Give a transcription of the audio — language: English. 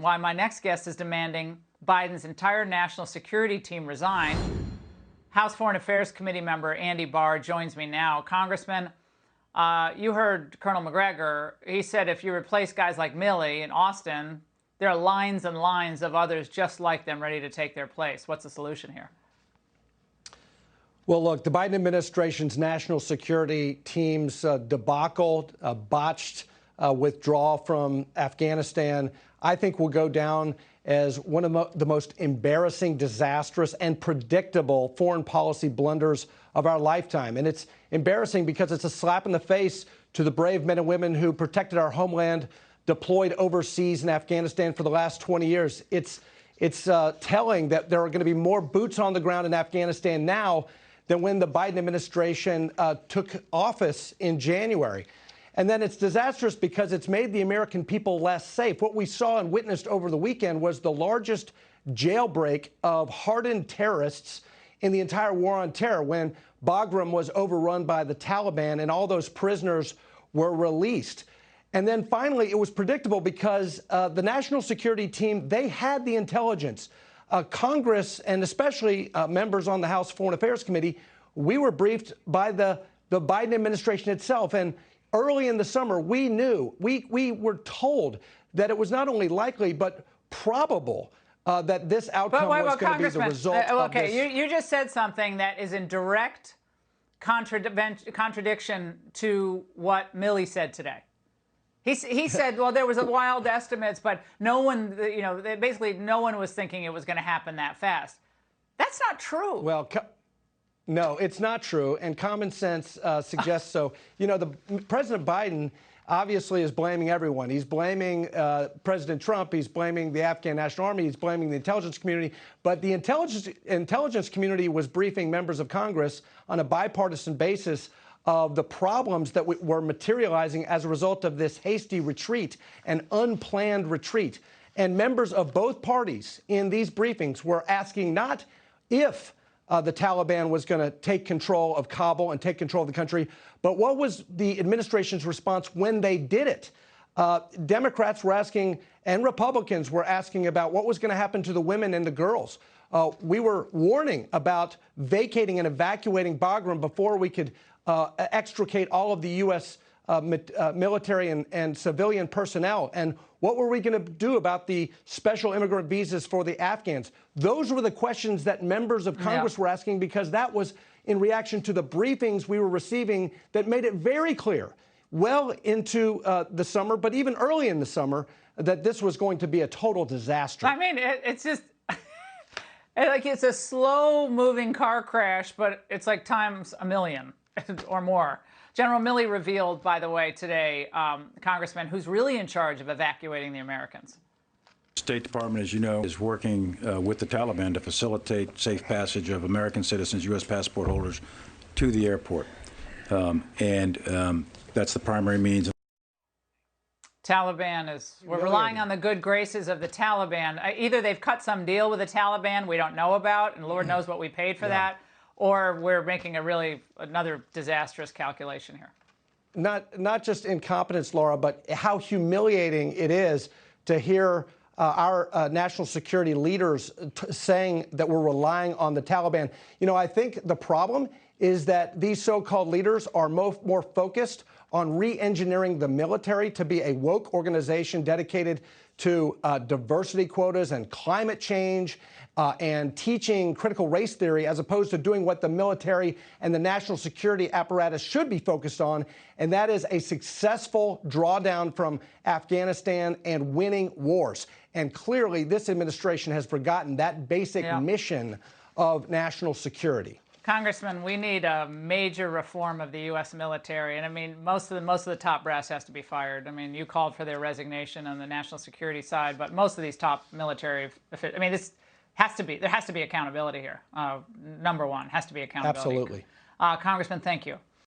Why my next guest is demanding Biden's entire national security team resign. House Foreign Affairs Committee member Andy Barr joins me now. Congressman, you heard Colonel McGregor. He said if you replace guys like Milley in Austin, there are lines and lines of others just like them ready to take their place. What's the solution here? Well, look, the Biden administration's national security team's debacle, botched withdrawal from Afghanistan, I think will go down as one of the most embarrassing, disastrous, and predictable foreign policy blunders of our lifetime. And it's embarrassing because it's a slap in the face to the brave men and women who protected our homeland, deployed overseas in Afghanistan for the last 20 years. It's telling that there are going to be more boots on the ground in Afghanistan now than when the Biden administration took office in January. And then it's disastrous because it's made the American people less safe. What we saw and witnessed over the weekend was the largest jailbreak of hardened terrorists in the entire war on terror, when Bagram was overrun by the Taliban and all those prisoners were released. And then finally, it was predictable because the national security team, they had the intelligence. Congress, and especially members on the House Foreign Affairs Committee, we were briefed by the Biden administration itself. And early in the summer, we knew, we were told that it was not only likely, but probable that this outcome was going to be the result of this. You just said something that is in direct contradiction to what Milley said today. He said, well, there was wild estimates, but no one, basically no one was thinking it was going to happen that fast. That's not true. Well, no, it's not true, and common sense suggests so. President Biden obviously is blaming everyone. He's blaming President Trump. He's blaming the Afghan National Army. He's blaming the intelligence community. But the intelligence community was briefing members of Congress on a bipartisan basis of the problems that were materializing as a result of this hasty retreat, an unplanned retreat. And members of both parties in these briefings were asking not if the Taliban was going to take control of Kabul and take control of the country, but what was the administration's response when they did it? Democrats were asking, and Republicans were asking about what was going to happen to the women and the girls. We were warning about vacating and evacuating Bagram before we could extricate all of the U.S. Military and civilian personnel. And what were we going to do about the special immigrant visas for the Afghans? Those were the questions that members of Congress were asking, because that was in reaction to the briefings we were receiving that made it very clear well into the summer, but even early in the summer, that this was going to be a total disaster. I mean, it's just like it's a slow-moving car crash, but it's like times a million or more. General Milley revealed, by the way, today, Congressman, who's really in charge of evacuating the Americans. The State Department, as you know, is working with the Taliban to facilitate safe passage of American citizens, U.S. passport holders, to the airport. That's the primary means. Taliban we're relying on the good graces of the Taliban. Either they've cut some deal with the Taliban we don't know about, and Lord knows what we paid for that, or we're making another disastrous calculation here. Not just incompetence, Laura, but how humiliating it is to hear our national security leaders saying that we're relying on the Taliban. I think the problem is that these so-called leaders are more focused on re-engineering the military to be a woke organization dedicated to diversity quotas and climate change and teaching critical race theory, as opposed to doing what the military and the national security apparatus should be focused on, and that is a successful drawdown from Afghanistan and winning wars. And clearly, this administration has forgotten that basic mission of national security. Congressman, we need a major reform of the U.S. military, and I mean, most of the top brass has to be fired. I mean, you called for their resignation on the national security side, but most of these top military, there has to be accountability here. Number one, has to be accountability. Absolutely. Congressman, thank you.